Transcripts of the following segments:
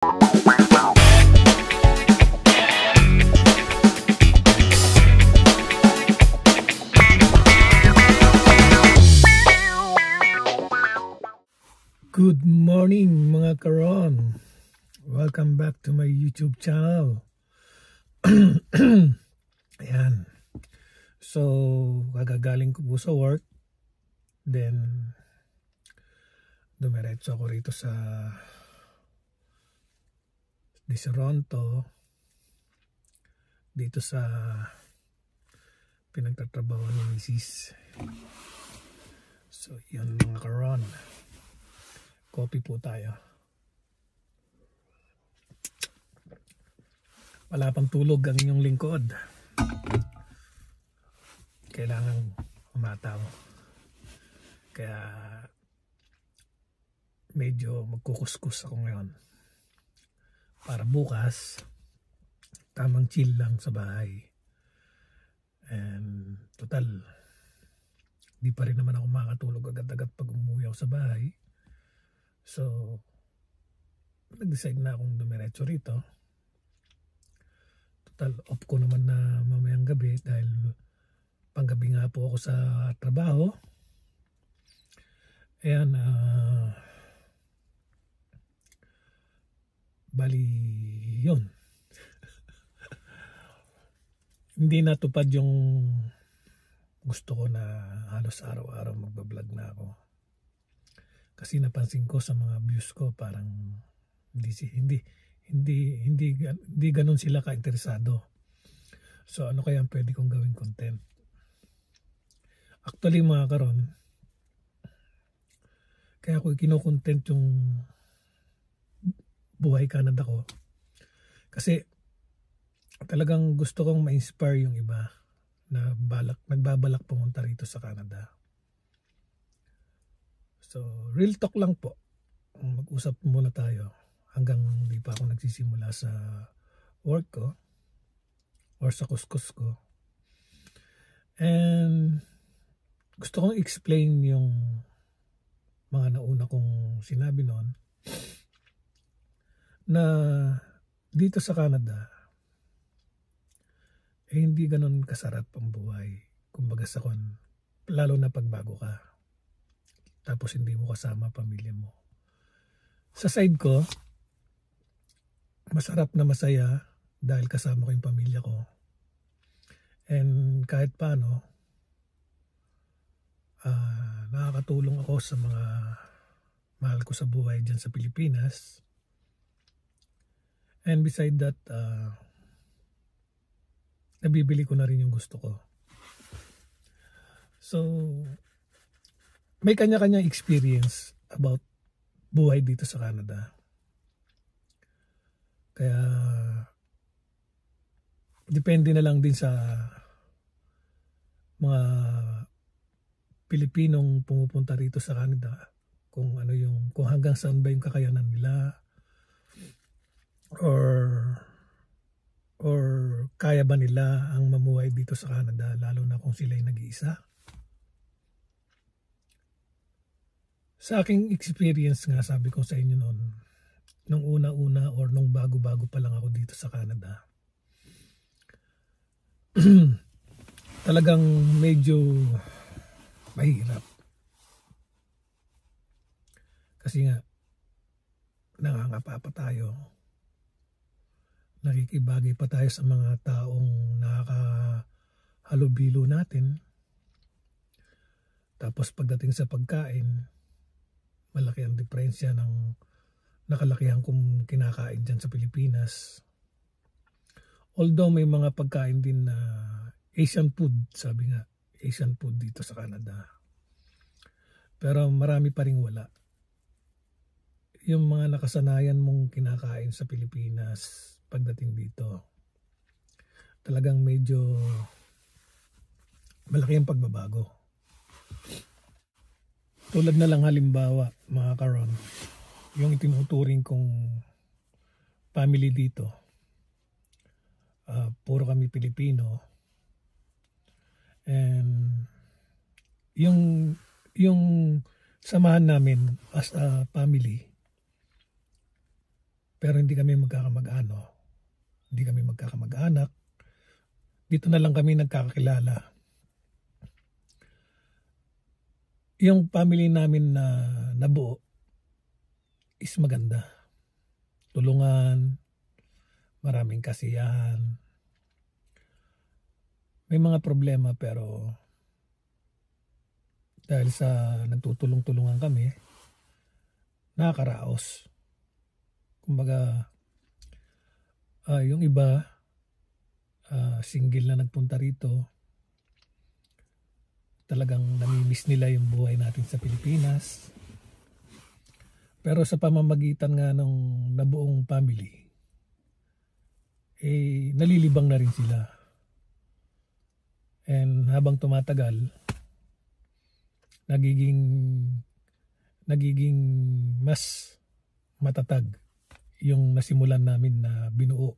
Good morning mga karon. Welcome back to my YouTube channel. Ayan. So, kagagaling ko po sa work. Then, dumiretso ako rito sa Toronto. Dito sa pinagtatrabaho ni Mrs. So, yun mga karon. Coffee po tayo. Wala pang tulog ang inyong lingkod. Kailangan umataw. Kaya medyo magkukuskus ako ngayon. Para bukas, tamang chill lang sa bahay. And total, di pa rin naman ako makatulog agad-agad pag umuwi ako sa bahay. So, nag-decide na akong dumiretso rito. Total, off ko naman na mamayang gabi dahil panggabi nga po ako sa trabaho. Ayan, bali yun. Hindi natupad yung gusto ko na halos araw-araw magbablog na ako. Kasi napansin ko sa mga views ko parang hindi ganun sila ka-interesado. So ano kaya ang pwede kong gawing content? Actually mga karon, kaya ko kino-content yung buhay Canada ko. Kasi talagang gusto kong ma-inspire yung iba na nagbabalak pumunta rito sa Canada. So, real talk lang po. Mag-usap muna tayo hanggang hindi pa ako nagsisimula sa work ko or sa kuskus ko. And gusto kong explain yung mga nauna kong sinabi noon na dito sa Canada hindi ganun kasarap ang buhay. Kumbaga sa lalo na pagbago ka. Tapos hindi mo kasama pamilya mo. Sa side ko, masarap na masaya dahil kasama ko yung pamilya ko. And kahit paano, nakakatulong ako sa mga mahal ko sa buhay dyan sa Pilipinas. And beside that, nabibili ko na rin yung gusto ko. So, may kanya-kanya experience about buhay dito sa Canada. Kaya depende na lang din sa mga Pilipinong pumupunta rito sa Canada kung hanggang saan ba yung kakayanan nila or kaya ba nila ang mamuhay dito sa Canada lalo na kung sila ay nag-iisa. Sa aking experience nga, sabi ko sa inyo noon, nung una-una or nung bago-bago pa lang ako dito sa Canada, talagang medyo mahirap. Kasi nga, nangangapa pa tayo. Nakikibagay pa tayo sa mga taong nakakahalubilo natin. Tapos pagdating sa pagkain, malaki ang diferensya ng nakalakihan kong kinakain dyan sa Pilipinas. Although may mga pagkain din na Asian food, sabi nga, Asian food dito sa Canada. Pero marami pa rin wala. Yung mga nakasanayan mong kinakain sa Pilipinas pagdating dito, talagang medyo malaki ang pagbabago. Tulad na lang halimbawa mga karon, yung itinuturing kong family dito, puro kami Pilipino. And yung samahan namin as a family, Pero hindi kami hindi kami magkakamag-anak. Dito na lang kami nagkakakilala. Yung family namin na nabuo is maganda. Tulungan, maraming kasiyahan. May mga problema pero dahil sa nagtutulong-tulungan kami, nakakaraos. Kumbaga, yung iba, single na nagpunta rito, talagang namimiss nila yung buhay natin sa Pilipinas. Pero sa pamamagitan nga ng nabuong family, nalilibang na rin sila. And habang tumatagal, nagiging mas matatag yung nasimulan namin na binuo.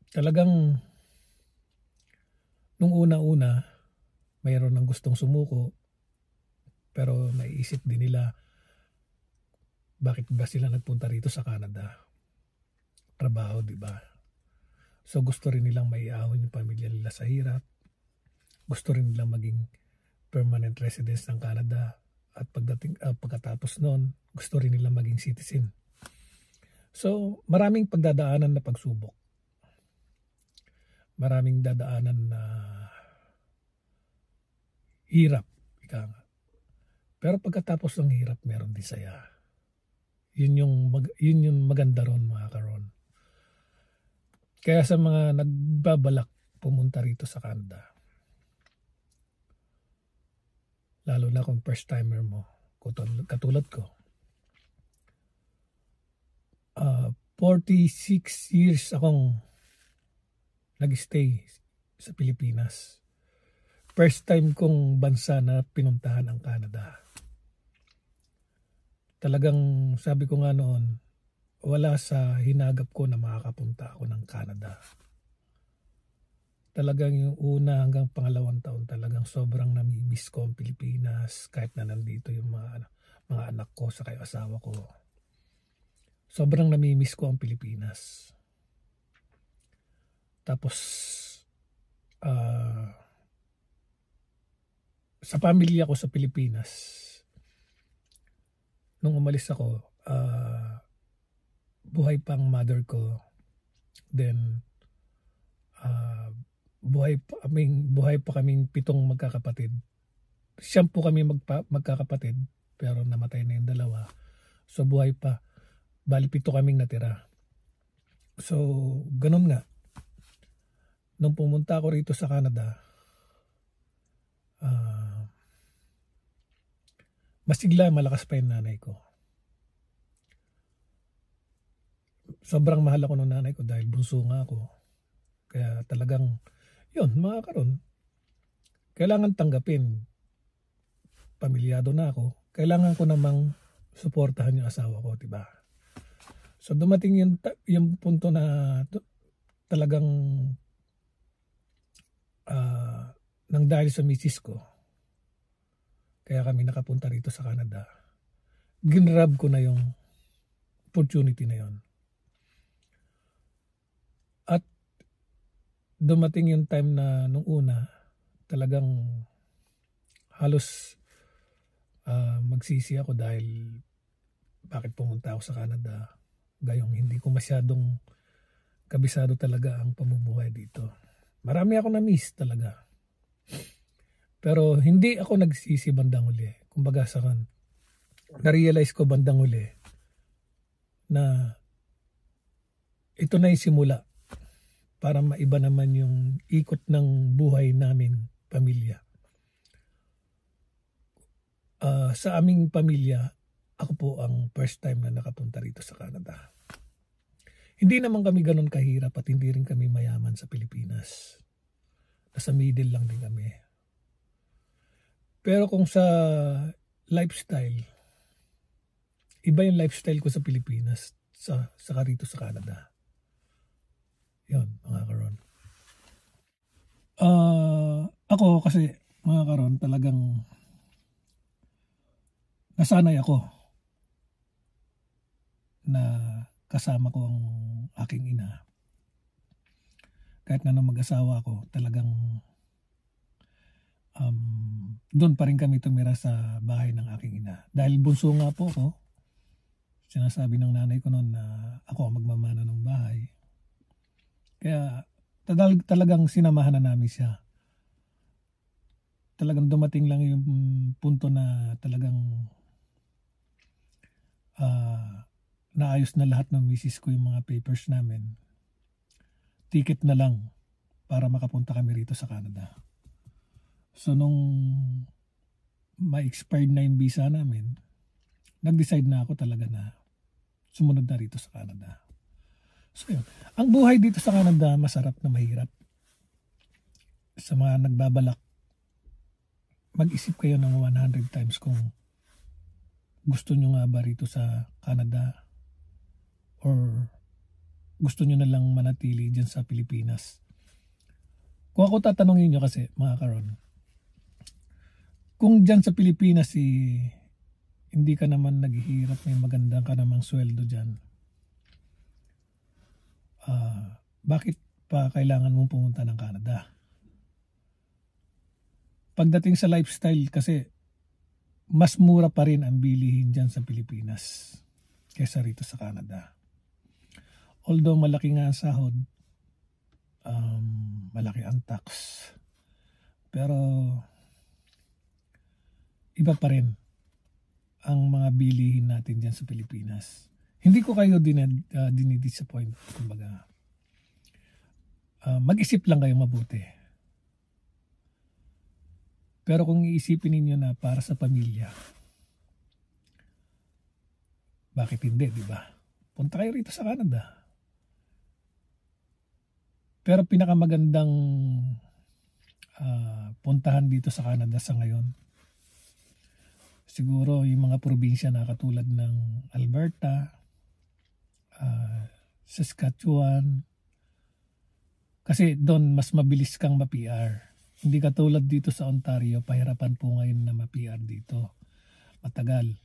Talagang nung una-una, mayroon ng gustong sumuko, pero naiisip din nila, bakit ba sila nagpunta rito sa Canada? Trabaho, di ba? So gusto rin nilang maiahon yung pamilya nila sa hirap. Gusto rin nilang maging permanent residents ng Canada. At pagkatapos noon, gusto rin nilang maging citizen. So maraming pagdadaanan na pagsubok. Maraming dadaanan na hirap, ika nga. Pero pagkatapos ng hirap, meron din saya. Yun yung maganda ron, mga karon. Kaya sa mga nagbabalak pumunta rito sa Canada, lalo na kung first timer mo, katulad ko, 46 years akong nag-stay sa Pilipinas. First time kong bansa na pinuntahan ang Canada. Talagang sabi ko nga noon, wala sa hinagap ko na makakapunta ako ng Canada. Talagang yung una hanggang pangalawang taon talagang sobrang namimiss ko ang Pilipinas kahit na nandito yung mga anak ko sa asawa ko. Sobrang namimiss ko ang Pilipinas. Tapos sa pamilya ko sa Pilipinas, nung umalis ako, buhay pang mother ko. Then buhay pa kaming 7 magkakapatid. 9 kami magkakapatid, pero namatay na yung 2. So buhay pa. Bali 7 kaming natira. So ganun nga. Nung pumunta ako rito sa Canada, masigla, malakas pa yung nanay ko. Sobrang mahal ako ng nanay ko dahil bunso nga ako. Kaya talagang, yun, mga karon, kailangan tanggapin. Pamilyado na ako. Kailangan ko namang suportahan yung asawa ko, diba? So dumating yung punto na talagang nang dahil sa misis ko, kaya kami nakapunta rito sa Canada, ginrab ko na yung opportunity na yon. At dumating yung time na nung una, talagang halos magsisi ako dahil bakit pumunta ako sa Canada. Gayong hindi ko masyadong kabisado talaga ang pamumuhay dito. Marami ako na-miss talaga. Pero hindi ako nagsisi bandang uli. Kumbaga na-realize ko bandang uli na ito na yung simula para maiba naman yung ikot ng buhay namin, pamilya. Sa aming pamilya, ako po ang first time na nakapunta rito sa Canada. Hindi naman kami ganun kahirap at hindi rin kami mayaman sa Pilipinas. Nasa middle lang din kami. Pero kung sa lifestyle, iba yung lifestyle ko sa Pilipinas sa rito sa Canada. Yun, mga karon. Ako kasi, mga karon, talagang nasanay ako na kasama ko ang aking ina. Kahit na nung mag-asawa ako, talagang doon pa rin kami tumira sa bahay ng aking ina. Dahil bunso nga po ako, sinasabi ng nanay ko noon na ako ang magmamana ng bahay. Kaya talagang sinamahan na namin siya. Talagang dumating lang yung punto na talagang naayos na lahat ng misis ko yung mga papers namin. Ticket na lang para makapunta kami rito sa Canada. So nung ma-expired na yung visa namin, nag-decide na ako talaga na sumunod na rito sa Canada. So yun. Ang buhay dito sa Canada, masarap na mahirap. Sa mga nagbabalak, mag-isip kayo ng 100 times kung gusto nyo nga ba rito sa Canada or gusto nyo na lang manatili dyan sa Pilipinas. Kung ako tatanungin nyo kasi, mga karon, kung dyan sa Pilipinas hindi ka naman naghihirap, may magandang ka namang sweldo dyan, bakit pa kailangan mong pumunta ng Canada? Pagdating sa lifestyle kasi, mas mura pa rin ang bilihin dyan sa Pilipinas kaysa rito sa Canada. Although malaki nga ang sahod, malaki ang tax, pero iba pa rin ang mga bilihin natin dyan sa Pilipinas. Hindi ko kayo dinidisappoint. Kumbaga, mag-isip lang kayo mabuti. Pero kung iisipin ninyo na para sa pamilya, bakit hindi, di ba? Punta kayo rito sa Canada. Pero pinakamagandang puntahan dito sa Canada sa ngayon, siguro yung mga probinsya na katulad ng Alberta, Saskatchewan, kasi doon mas mabilis kang ma-PR. Hindi katulad dito sa Ontario, pahirapan po ngayon na ma-PR dito. Matagal.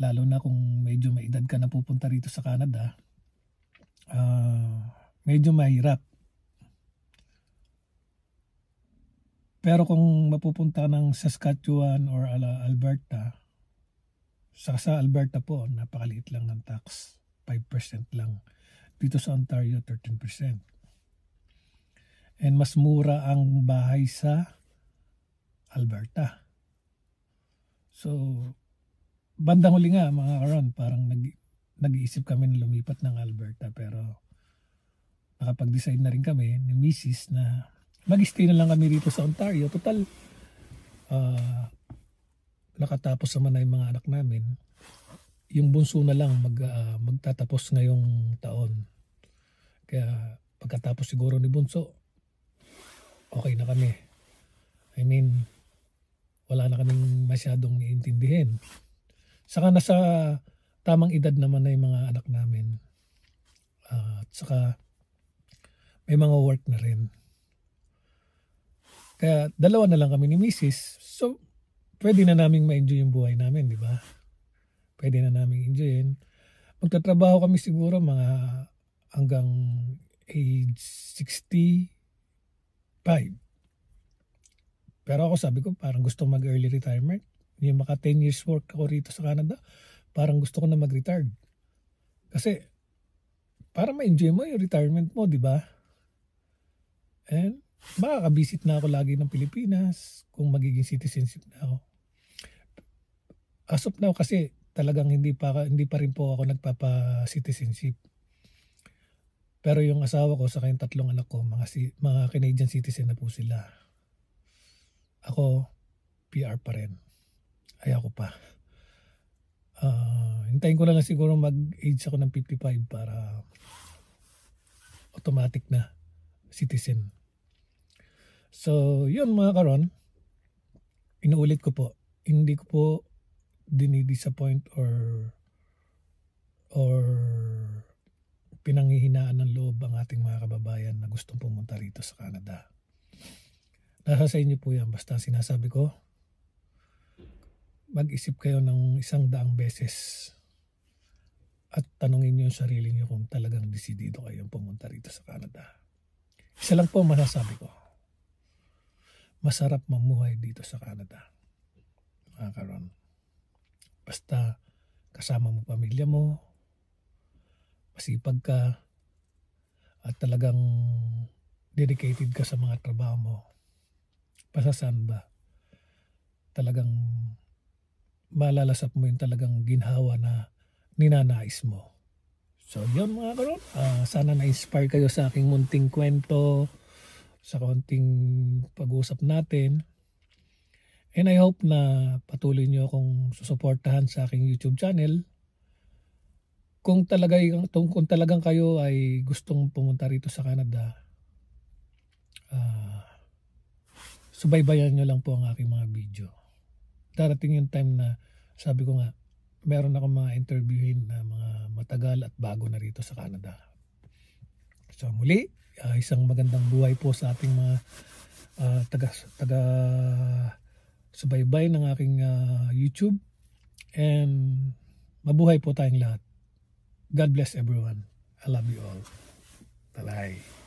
Lalo na kung medyo may edad ka na pupunta rito sa Canada, medyo mahirap. Pero kung mapupunta ng Saskatchewan or Alberta, sa Alberta po, napakaliit lang ng tax. 5% lang. Dito sa Ontario, 13%. And mas mura ang bahay sa Alberta. So, bandang huli nga mga karon, parang nag-iisip kami na lumipat ng Alberta, pero nakapag-decide na rin kami ni Mrs. na mag-stay na lang kami rito sa Ontario. Total, nakatapos naman na yung mga anak namin. Yung bunso na lang magtatapos ngayong taon. Kaya pagkatapos siguro ni bunso, okay na kami. I mean, wala na kaming masyadong iintindihin. Saka nasa tamang edad naman na yung mga anak namin. At saka may mga work na rin. Kaya dalawa na lang kami ni Mrs. So, pwede na naming ma-enjoy yung buhay namin, di ba? Pwede na naming enjoyin. Magtatrabaho kami siguro mga hanggang age 65. Pero ako sabi ko, parang gusto mag-early retirement. Yung maka 10 years work ako rito sa Canada, parang gusto ko na mag-retire. Kasi, para ma-enjoy mo yung retirement mo, di ba? And, makakabisit na ako lagi ng Pilipinas kung magiging citizenship na ako. As of now kasi talagang hindi pa rin po ako nagpapa-citizenship. Pero yung asawa ko sa kayong 3 anak ko, mga Canadian citizen na po sila. Ako, PR pa rin. Ayaw ko pa. Hintayin ko na lang siguro mag-age ako ng 55 para automatic na citizen. So, yun mga karon, inuulit ko po, hindi ko po dinidisappoint or pinanghihinaan ng loob ang ating mga kababayan na gustong pumunta rito sa Canada. Nasa sa inyo po yan, basta sinasabi ko, mag-isip kayo ng 100 beses at tanungin niyo yung sarili niyo kung talagang desidido kayong pumunta rito sa Canada. Isa lang po masasabi ko. Masarap mamuhay dito sa Canada. Mga karon. Basta kasama mo pamilya mo, masipag ka, at talagang dedicated ka sa mga trabaho mo. Pasasan ba? Talagang malalasap mo yung talagang ginhawa na ninanais mo. So yun mga karon, sana na-inspire kayo sa aking munting kwento, sa konting pag-uusap natin. And I hope na patuloy nyo akong susuportahan sa aking YouTube channel. Kung talagang kayo ay gustong pumunta rito sa Canada, subaybayan nyo lang po ang aking mga video. Darating yung time na sabi ko nga, meron akong mga interviewin na mga matagal at bago na rito sa Canada. So muli, isang magandang buhay po sa ating mga taga subaybay ng aking YouTube, and mabuhay po tayong lahat. God bless everyone. I love you all. Bye-bye.